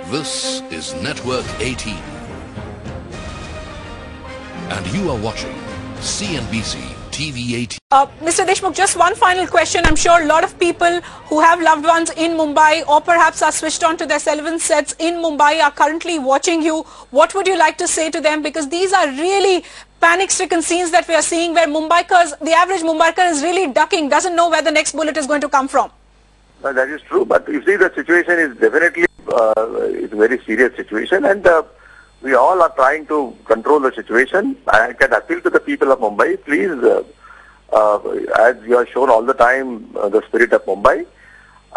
This is Network 18. And you are watching CNBC TV 18. Mr. Deshmukh, just one final question. I'm sure a lot of people who have loved ones in Mumbai or perhaps are switched on to their television sets in Mumbai are currently watching you. What would you like to say to them? Because these are really panic-stricken scenes that we are seeing where the average Mumbaiker is really ducking, doesn't know where the next bullet is going to come from. Well, that is true, but you see the situation is definitely it's a very serious situation, and we all are trying to control the situation. I can appeal to the people of Mumbai, please, as you have shown all the time the spirit of Mumbai,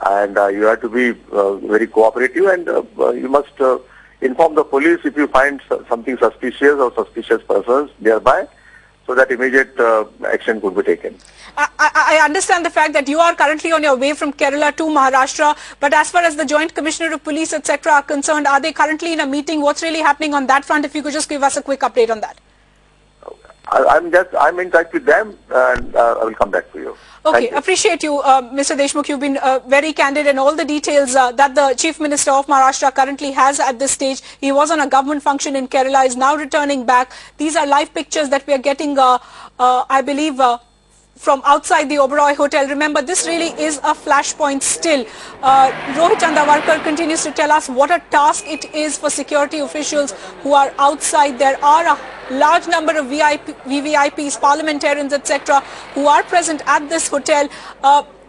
and you have to be very cooperative, and you must inform the police if you find something suspicious or suspicious persons nearby, so that immediate action could be taken. I understand the fact that you are currently on your way from Kerala to Maharashtra, but as far as the Joint Commissioner of Police, etc. are concerned, are they currently in a meeting? What's really happening on that front? If you could just give us a quick update on that. I'm in touch with them, and I will come back to you. Okay, appreciate you, Mr. Deshmukh. You've been very candid in all the details that the Chief Minister of Maharashtra currently has at this stage. He was on a government function in Kerala, is now returning back. These are live pictures that we are getting, I believe, from outside the Oberoi Hotel. Remember, this really is a flashpoint still. Rohit Chandavarkar continues to tell us what a task it is for security officials who are outside. There are a large number of VVIPs, parliamentarians, etc. who are present at this hotel.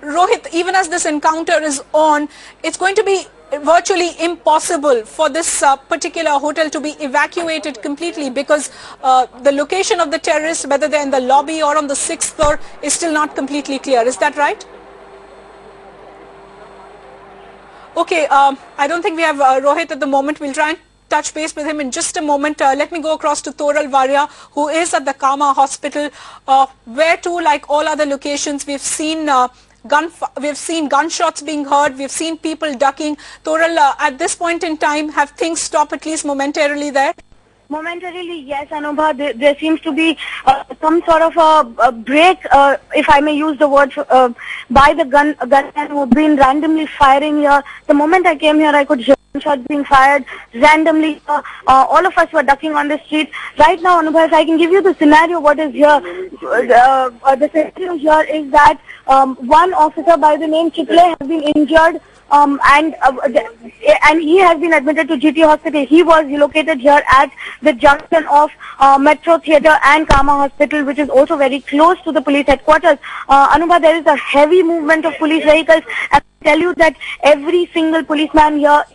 Rohit, even as this encounter is on, it's going to be virtually impossible for this particular hotel to be evacuated completely because the location of the terrorists, whether they're in the lobby or on the 6th floor, is still not completely clear. Is that right? Okay, I don't think we have Rohit at the moment. We'll try and touch base with him in just a moment. Let me go across to Toral Varia, who is at the Kama Hospital, where too, like all other locations, we've seen gunshots being heard, we've seen people ducking. Toral, at this point in time, have things stopped at least momentarily there? Momentarily, yes, Anubha. There seems to be some sort of a break, if I may use the word, by the gunmen who have been randomly firing here. The moment I came here, I could hear gunshots being fired randomly. All of us were ducking on the street. Right now, Anubha, if I can give you the scenario, what is here, the scenario here is that one officer by the name Chitle has been injured. And he has been admitted to GT Hospital. He was located here at the junction of Metro Theatre and Kama Hospital, which is also very close to the police headquarters. Anubha, there is a heavy movement of police vehicles. And I tell you that every single policeman here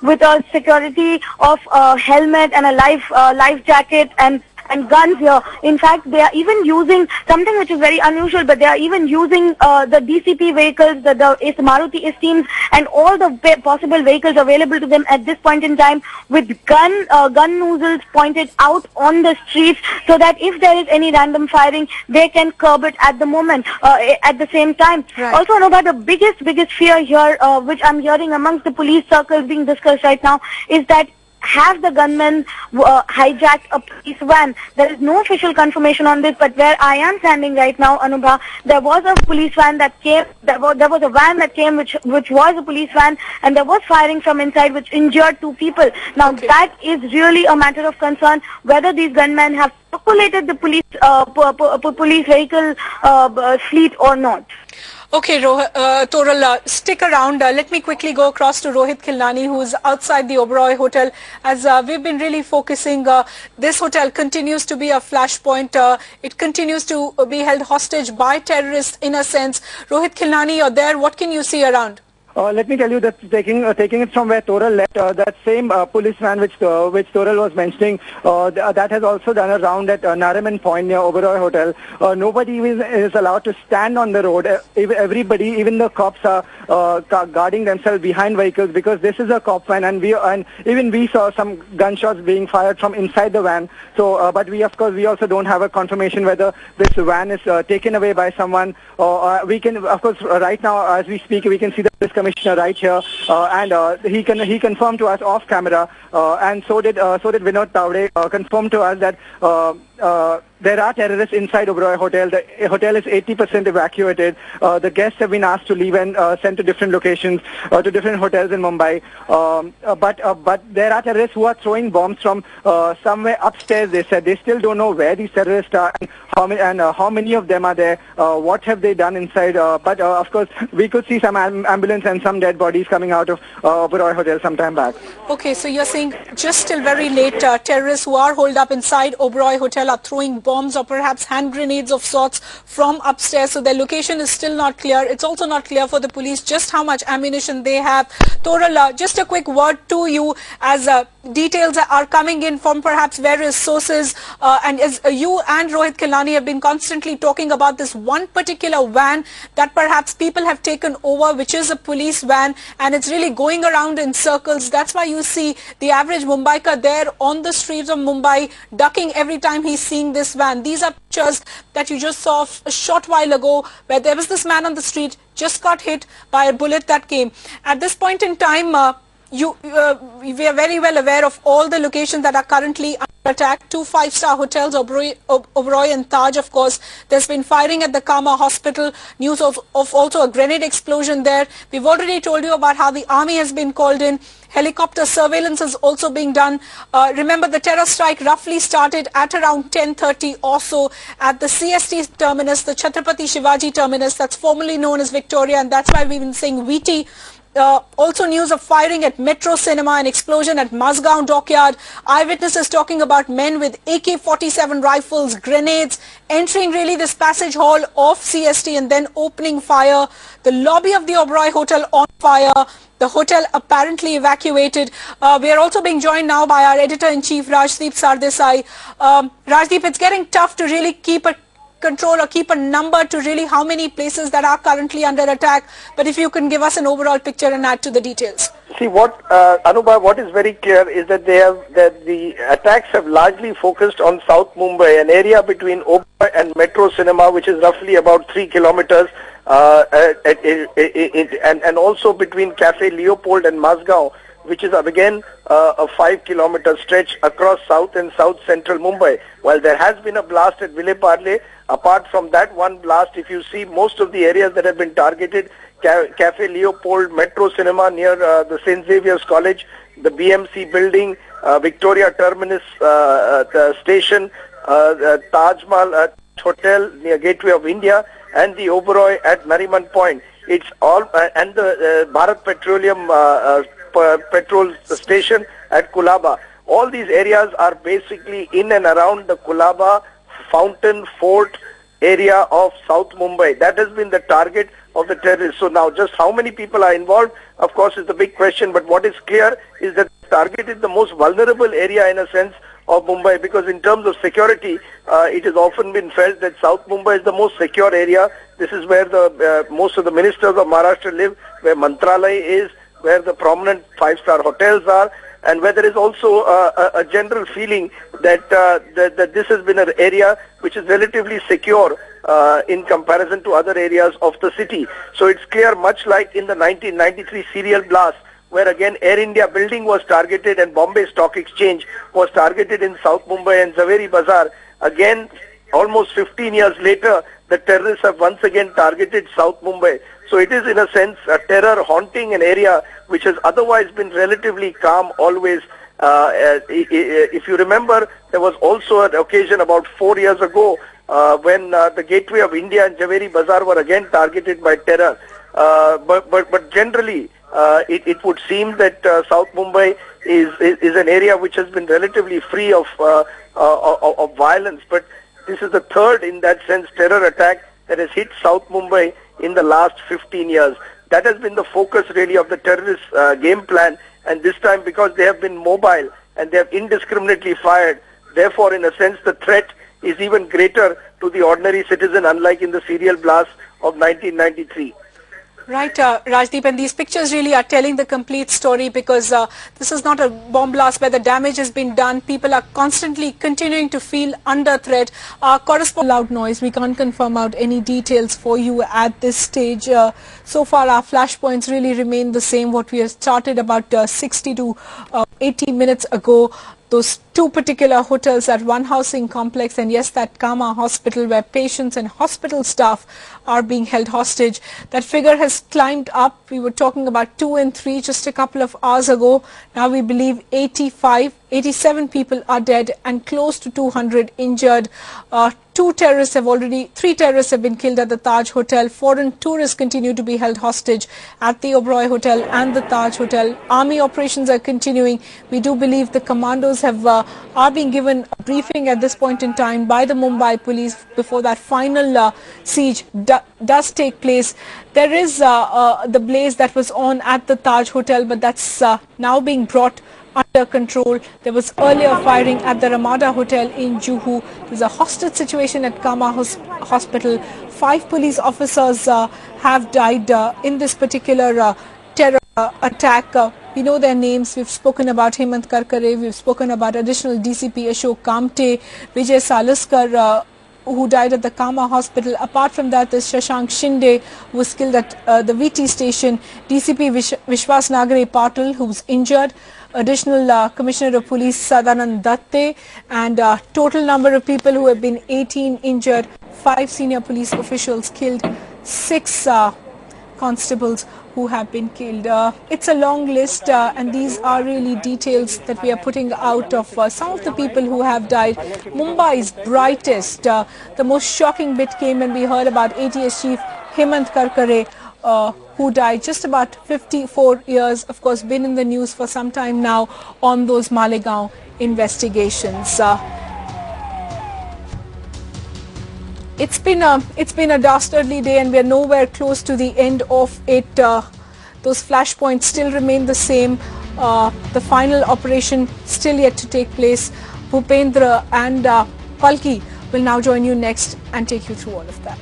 with a security of a helmet and a life jacket and guns here. In fact, they are even using something which is very unusual, but they are even using the DCP vehicles, the Maruti esteems, and all the possible vehicles available to them at this point in time, with gun nozzles pointed out on the streets, so that if there is any random firing, they can curb it at the moment, at the same time. Right. Also, Anubha, the biggest fear here, which I'm hearing amongst the police circles being discussed right now, is that have the gunmen hijacked a police van? There is no official confirmation on this, but where I am standing right now, Anubha, there was a police van that came, there was a van that came which was a police van, and there was firing from inside which injured 2 people. Now that is really a matter of concern, whether these gunmen have circulated the police vehicle fleet or not. Okay, Toral, stick around. Let me quickly go across to Rohit Khilnani, who is outside the Oberoi Hotel. As we've been really focusing, this hotel continues to be a flashpoint. It continues to be held hostage by terrorists in a sense. Rohit Khilnani, you're there. What can you see around? Let me tell you that taking it from where Toral left, that same police van which Toral was mentioning, that has also done a round at Nariman Point near Oberoi Hotel. Nobody is allowed to stand on the road. Everybody, even the cops, are guarding themselves behind vehicles, because this is a cop van, and even we saw some gunshots being fired from inside the van. So, but we also don't have a confirmation whether this van is taken away by someone. We can, of course, right now as we speak, we can see the police commissioner right here, and he confirmed to us off camera, and so did Vinod Tawde, confirmed to us that there are terrorists inside Oberoi Hotel. The hotel is 80% evacuated. The guests have been asked to leave and sent to different locations, to different hotels in Mumbai. But there are terrorists who are throwing bombs from somewhere upstairs. They said they still don't know where these terrorists are and how many of them are there. What have they done inside? But of course, we could see some ambulance and some dead bodies coming out of Oberoi Hotel some time back. Okay, so you're saying just till very late, terrorists who are holed up inside Oberoi Hotel are throwing bombs or perhaps hand grenades of sorts from upstairs. So their location is still not clear. It's also not clear for the police just how much ammunition they have. Toral, just a quick word to you as details are coming in from perhaps various sources. And as you and Rohit Khilani have been constantly talking about this one particular van that perhaps people have taken over, which is a police van, and it's really going around in circles. That's why you see the average Mumbaiker there on the streets of Mumbai ducking every time he's seeing this van. These are pictures that you just saw a short while ago where there was this man on the street just got hit by a bullet that came. At this point in time, we are very well aware of all the locations that are currently under attack. 2 5-star hotels, Oberoi and Taj, of course. There's been firing at the Karma Hospital. News of also a grenade explosion there. We've already told you about how the army has been called in. Helicopter surveillance is also being done. Remember, the terror strike roughly started at around 10:30 or so at the CST terminus, the Chhatrapati Shivaji terminus, that's formerly known as Victoria, and that's why we've been saying VT. Also news of firing at Metro Cinema, an explosion at Mazgaon Dockyard. Eyewitnesses talking about men with AK-47 rifles, grenades, entering really this passage hall of CST and then opening fire. The lobby of the Oberoi Hotel on fire. The hotel apparently evacuated. We are also being joined now by our editor-in-chief, Rajdeep Sardesai. Rajdeep, it's getting tough to really keep a control or keep a number to really how many places that are currently under attack. But if you can give us an overall picture and add to the details. See, Anubha, what is very clear is that the attacks have largely focused on South Mumbai, an area between Oberoi and Metro Cinema, which is roughly about 3 kilometers, and also between Cafe Leopold and Mazgaon, which is again a 5-kilometer stretch across south and south central Mumbai. While there has been a blast at Ville Parle, apart from that one blast, if you see most of the areas that have been targeted, Cafe Leopold, Metro Cinema near the St. Xavier's College, the BMC building, Victoria Terminus the station, Taj Mahal Hotel near Gateway of India, and the Oberoi at Nariman Point. It's all, and the Bharat Petroleum petrol station at Kulaba. All these areas are basically in and around the Kulaba Fountain Fort area of South Mumbai. That has been the target of the terrorists. So now just how many people are involved, of course, is the big question. But what is clear is that the target is the most vulnerable area in a sense of Mumbai, because in terms of security, it has often been felt that South Mumbai is the most secure area. This is where the most of the ministers of Maharashtra live, where Mantralaya is, where the prominent 5-star hotels are, and where there is also a general feeling that that this has been an area which is relatively secure in comparison to other areas of the city. So it's clear, much like in the 1993 serial blast, where again Air India building was targeted and Bombay Stock Exchange was targeted in South Mumbai and Zaveri Bazaar. Again, almost 15 years later, the terrorists have once again targeted South Mumbai. So it is in a sense a terror haunting an area which has otherwise been relatively calm always. If you remember, there was also an occasion about 4 years ago when the Gateway of India and Zaveri Bazaar were again targeted by terror. But generally, it would seem that South Mumbai is an area which has been relatively free of violence. But this is the third, in that sense, terror attack that has hit South Mumbai in the last 15 years. That has been the focus really of the terrorist game plan, and this time because they have been mobile and they have indiscriminately fired, therefore in a sense the threat is even greater to the ordinary citizen, unlike in the serial blast of 1993. Right, Rajdeep, and these pictures really are telling the complete story, because this is not a bomb blast where the damage has been done. People are constantly continuing to feel under threat. Correspondent, loud noise. We can't confirm out any details for you at this stage. So far, our flashpoints really remain the same. What we have started about 62 80 minutes ago, those two particular hotels, that one housing complex and yes, that Kama hospital where patients and hospital staff are being held hostage. That figure has climbed up. We were talking about 2 and 3 just a couple of hours ago. Now we believe 87 people are dead and close to 200 injured. 3 terrorists have been killed at the Taj Hotel. Foreign tourists continue to be held hostage at the Oberoi Hotel and the Taj Hotel. Army operations are continuing. We do believe the commandos are being given a briefing at this point in time by the Mumbai police before that final siege does take place. There is the blaze that was on at the Taj Hotel, but that's now being brought under control. There was earlier firing at the Ramada Hotel in Juhu. There's a hostage situation at Kama Hospital. 5 police officers have died in this particular terror attack. We know their names. We've spoken about Hemant Karkare. We've spoken about additional DCP Ashok Kamte, Vijay Salaskar, who died at the Kama hospital. Apart from that, there's Shashank Shinde, who was killed at the VT station. DCP Vishwas Nagare Patil, who was injured. Additional Commissioner of Police Sadanand Datte, and total number of people who have been 18 injured, 5 senior police officials killed, 6 constables who have been killed. It's a long list, and these are really details that we are putting out of some of the people who have died. Mumbai's brightest, the most shocking bit came when we heard about ATS Chief Hemant Karkare, who died just about 54 years, of course, been in the news for some time now on those Malegaon investigations. It's been a dastardly day, and we are nowhere close to the end of it. Those flashpoints still remain the same. The final operation still yet to take place. Bhupendra and Palki will now join you next and take you through all of that.